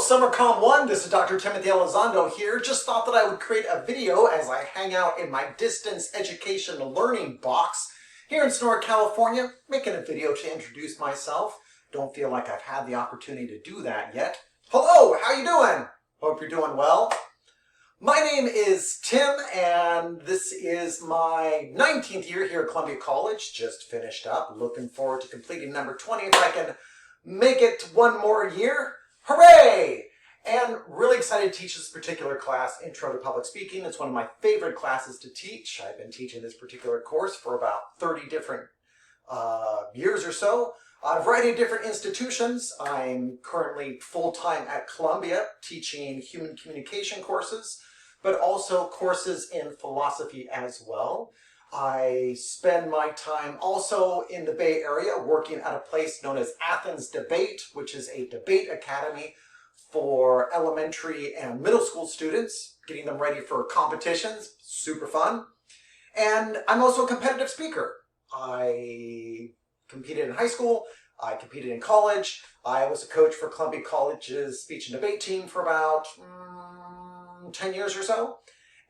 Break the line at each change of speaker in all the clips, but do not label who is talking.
Summer Comm 1, this is Dr. Timothy Elizondo here. Just thought that I would create a video as I hang out in my distance education learning box here in Sonora, California, making a video to introduce myself. Don't feel like I've had the opportunity to do that yet. Hello, how you doing? Hope you're doing well. My name is Tim, and this is my 19th year here at Columbia College. Just finished up. Looking forward to completing number 20 if I can make it one more year. Hooray! And really excited to teach this particular class, Intro to Public Speaking. It's one of my favorite classes to teach. I've been teaching this particular course for about 30 different years or so. A variety of different institutions. I'm currently full-time at Columbia teaching human communication courses, but also courses in philosophy as well. I spend my time also in the Bay Area working at a place known as Athens Debate, which is a debate academy for elementary and middle school students, getting them ready for competitions. Super fun. And I'm also a competitive speaker. I competed in high school. I competed in college. I was a coach for Columbia College's speech and debate team for about 10 years or so.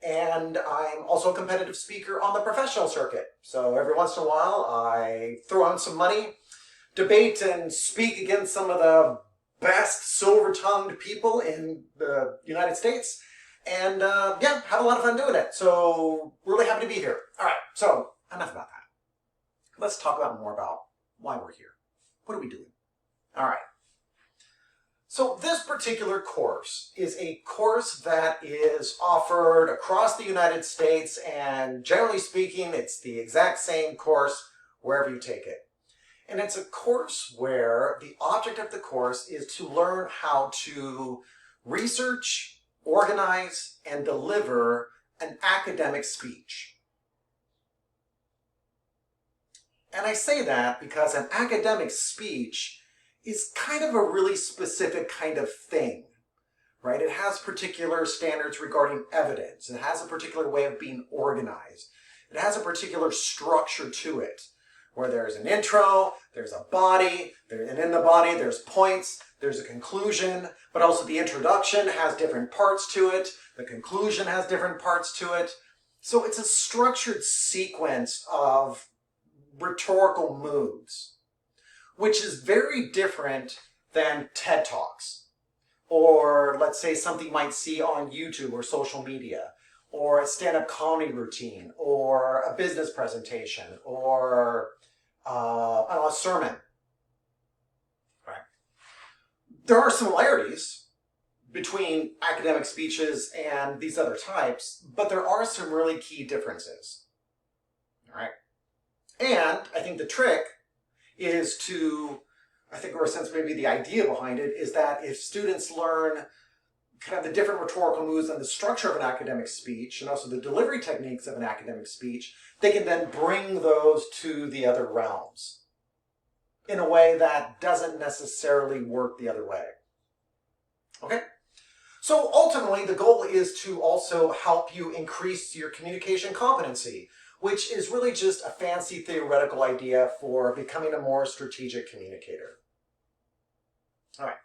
And I'm also a competitive speaker on the professional circuit. So every once in a while, I throw in some money, debate and speak against some of the best silver-tongued people in the United States. And yeah, have a lot of fun doing it. So really happy to be here. All right, so enough about that. Let's talk about more about why we're here. What are we doing? All right. So this particular course is a course that is offered across the United States, and generally speaking, it's the exact same course wherever you take it. And it's a course where the object of the course is to learn how to research, organize, and deliver an academic speech. And I say that because an academic speech is kind of a really specific kind of thing, right? It has particular standards regarding evidence. It has a particular way of being organized. It has a particular structure to it, where there's an intro, there's a body, and in the body there's points, there's a conclusion, but also the introduction has different parts to it, the conclusion has different parts to it. So it's a structured sequence of rhetorical moves, which is very different than TED Talks, or let's say something you might see on YouTube or social media, or a stand-up comedy routine, or a business presentation, or a sermon. Right. There are similarities between academic speeches and these other types, but there are some really key differences. All right. And I think the trick is to, I think, or a sense maybe the idea behind it is that if students learn kind of the different rhetorical moves and the structure of an academic speech, and also the delivery techniques of an academic speech, they can then bring those to the other realms in a way that doesn't necessarily work the other way. Okay? So ultimately, the goal is to also help you increase your communication competency, which is really just a fancy theoretical idea for becoming a more strategic communicator. All right.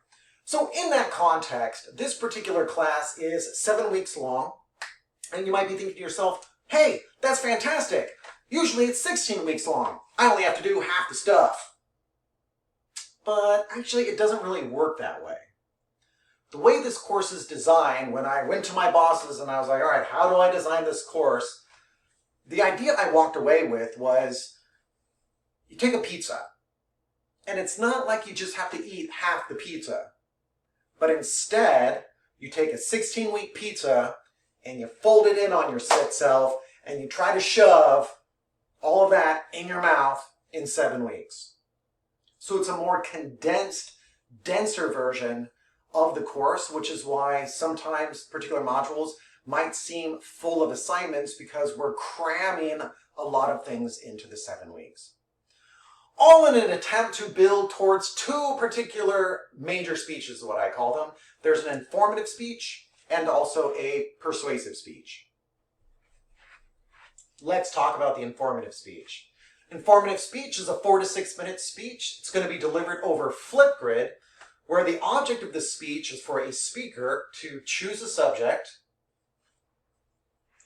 So in that context, this particular class is 7 weeks long, and you might be thinking to yourself, hey, that's fantastic. Usually it's 16 weeks long. I only have to do half the stuff. But actually, it doesn't really work that way. The way this course is designed, when I went to my bosses and I was like, all right, how do I design this course? The idea I walked away with was, you take a pizza, and it's not like you just have to eat half the pizza, but instead, you take a 16-week pizza, and you fold it in on your sick self, and you try to shove all of that in your mouth in 7 weeks. So it's a more condensed, denser version of the course, which is why sometimes particular modules might seem full of assignments because we're cramming a lot of things into the 7 weeks. All in an attempt to build towards two particular major speeches, is what I call them. There's an informative speech and also a persuasive speech. Let's talk about the informative speech. Informative speech is a 4 to 6 minute speech. It's going to be delivered over Flipgrid, where the object of the speech is for a speaker to choose a subject,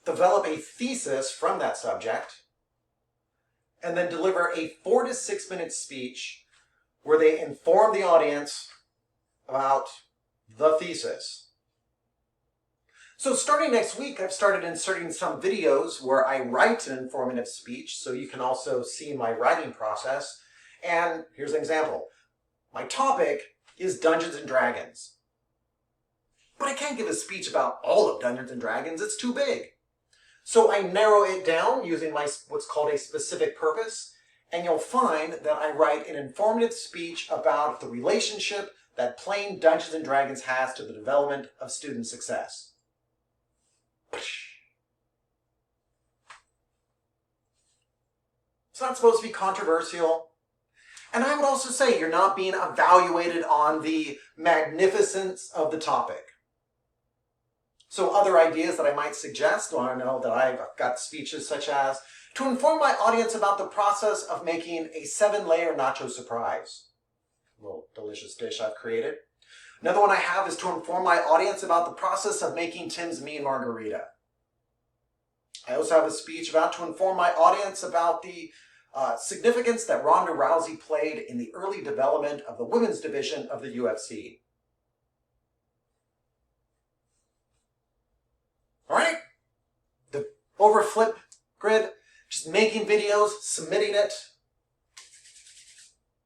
develop a thesis from that subject, and then deliver a 4 to 6 minute speech where they inform the audience about the thesis. So starting next week, I've started inserting some videos where I write an informative speech, so you can also see my writing process. And here's an example. My topic is Dungeons and Dragons. But I can't give a speech about all of Dungeons and Dragons, it's too big. So I narrow it down using what's called a specific purpose, and you'll find that I write an informative speech about the relationship that playing Dungeons and Dragons has to the development of student success. It's not supposed to be controversial. And I would also say you're not being evaluated on the magnificence of the topic. So other ideas that I might suggest, I know that I've got speeches such as, to inform my audience about the process of making a 7-layer nacho surprise. A little delicious dish I've created. Another one I have is to inform my audience about the process of making Tim's mean margarita. I also have a speech about to inform my audience about the significance that Ronda Rousey played in the early development of the women's division of the UFC. All right, the overflip grid, just making videos, submitting it,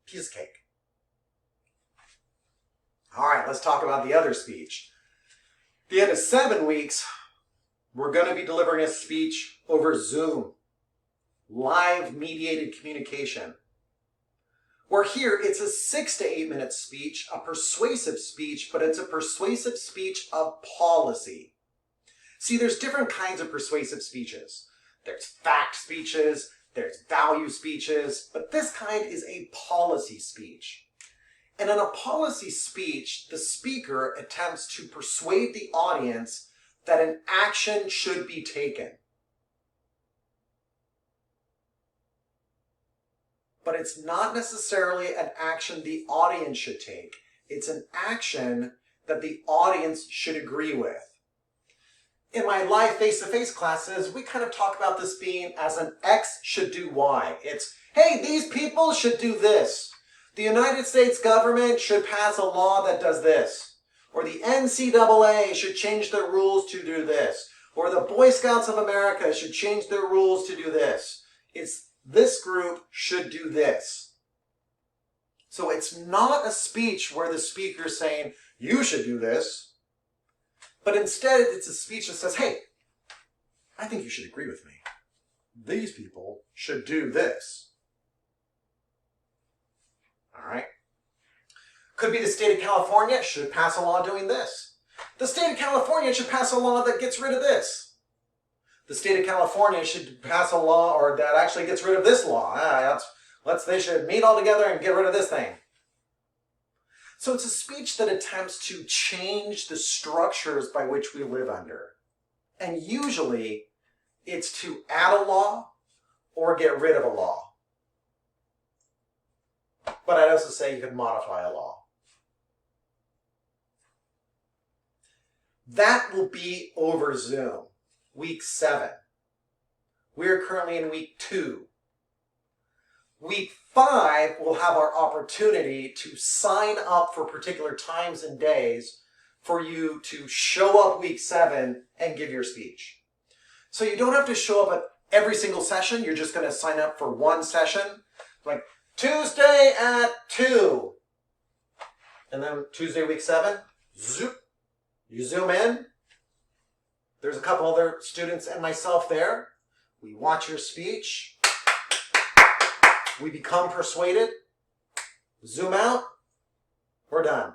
piece of cake. All right, let's talk about the other speech. At the end of 7 weeks, we're going to be delivering a speech over Zoom, live mediated communication. Where here, it's a 6 to 8 minute speech, a persuasive speech, but it's a persuasive speech of policy. See, there's different kinds of persuasive speeches. There's fact speeches, there's value speeches, but this kind is a policy speech. And in a policy speech, the speaker attempts to persuade the audience that an action should be taken. But it's not necessarily an action the audience should take. It's an action that the audience should agree with. In my live face-to-face classes, we kind of talk about this being as an X should do Y. It's, hey, these people should do this. The United States government should pass a law that does this. Or the NCAA should change their rules to do this. Or the Boy Scouts of America should change their rules to do this. It's this group should do this. So it's not a speech where the speaker is saying, you should do this. But instead, it's a speech that says, hey, I think you should agree with me. These people should do this. All right? Could be the state of California should pass a law doing this. The state of California should pass a law that gets rid of this. The state of California should pass a law or that actually gets rid of this law. They should meet all together and get rid of this thing. So it's a speech that attempts to change the structures by which we live under. And usually, it's to add a law or get rid of a law. But I'd also say you could modify a law. That will be over Zoom, week 7. We're currently in week 2. Week 5, we'll have our opportunity to sign up for particular times and days for you to show up week 7 and give your speech. So you don't have to show up at every single session. You're just going to sign up for one session. Like Tuesday at 2. And then Tuesday, week 7, zoop. You zoom in. There's a couple other students and myself there. We watch your speech. We become persuaded. Zoom out. We're done.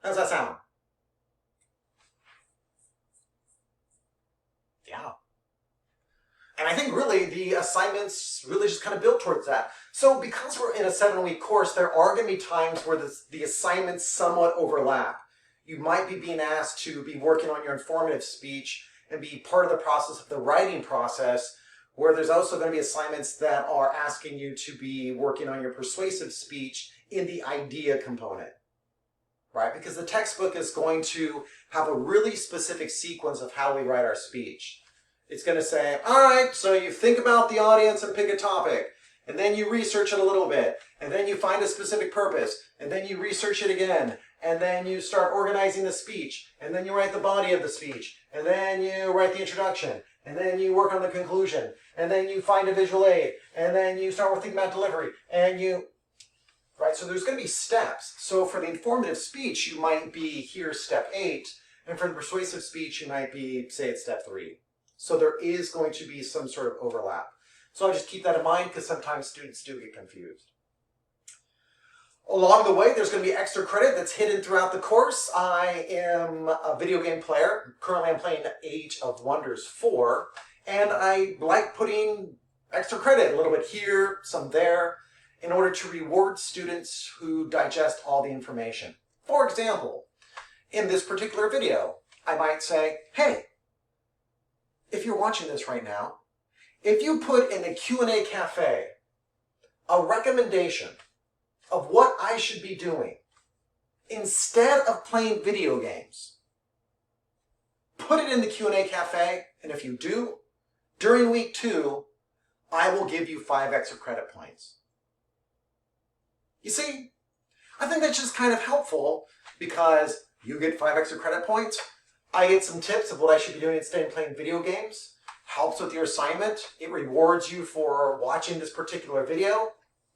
How's that sound? Yeah. And I think really the assignments really just kind of built towards that. So because we're in a 7-week course, there are going to be times where the assignments somewhat overlap. You might be being asked to be working on your informative speech and be part of the process of the writing process, where there's also going to be assignments that are asking you to be working on your persuasive speech in the idea component, right? Because the textbook is going to have a really specific sequence of how we write our speech. It's going to say, all right, so you think about the audience and pick a topic, and then you research it a little bit, and then you find a specific purpose, and then you research it again, and then you start organizing the speech, and then you write the body of the speech, and then you write the introduction, and then you work on the conclusion, and then you find a visual aid, and then you start thinking about delivery, and you, right? So there's going to be steps. So for the informative speech, you might be here step 8, and for the persuasive speech, you might be, say, it's step 3. So there is going to be some sort of overlap. So I just keep that in mind because sometimes students do get confused. Along the way, there's going to be extra credit that's hidden throughout the course. I am a video game player. Currently, I'm playing Age of Wonders 4, and I like putting extra credit, a little bit here, some there, in order to reward students who digest all the information. For example, in this particular video, I might say, hey, if you're watching this right now, if you put in the Q&A cafe a recommendation of what I should be doing instead of playing video games, put it in the Q&A cafe, and if you do, during week 2, I will give you 5 extra credit points. You see, I think that's just kind of helpful because you get 5 extra credit points, I get some tips of what I should be doing instead of playing video games, helps with your assignment, it rewards you for watching this particular video.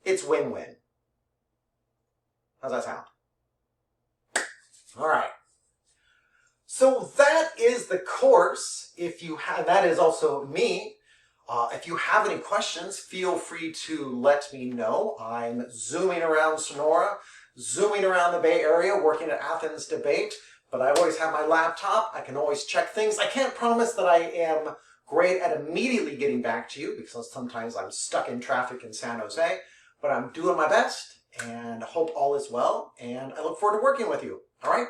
It's win-win. How's that sound? All right. So that is the course. If you have, that is also me. If you have any questions, feel free to let me know. I'm zooming around Sonora, zooming around the Bay Area, working at Athens Debate, but I always have my laptop. I can always check things. I can't promise that I am great at immediately getting back to you because sometimes I'm stuck in traffic in San Jose, but I'm doing my best and hope all is well, and I look forward to working with you. All right?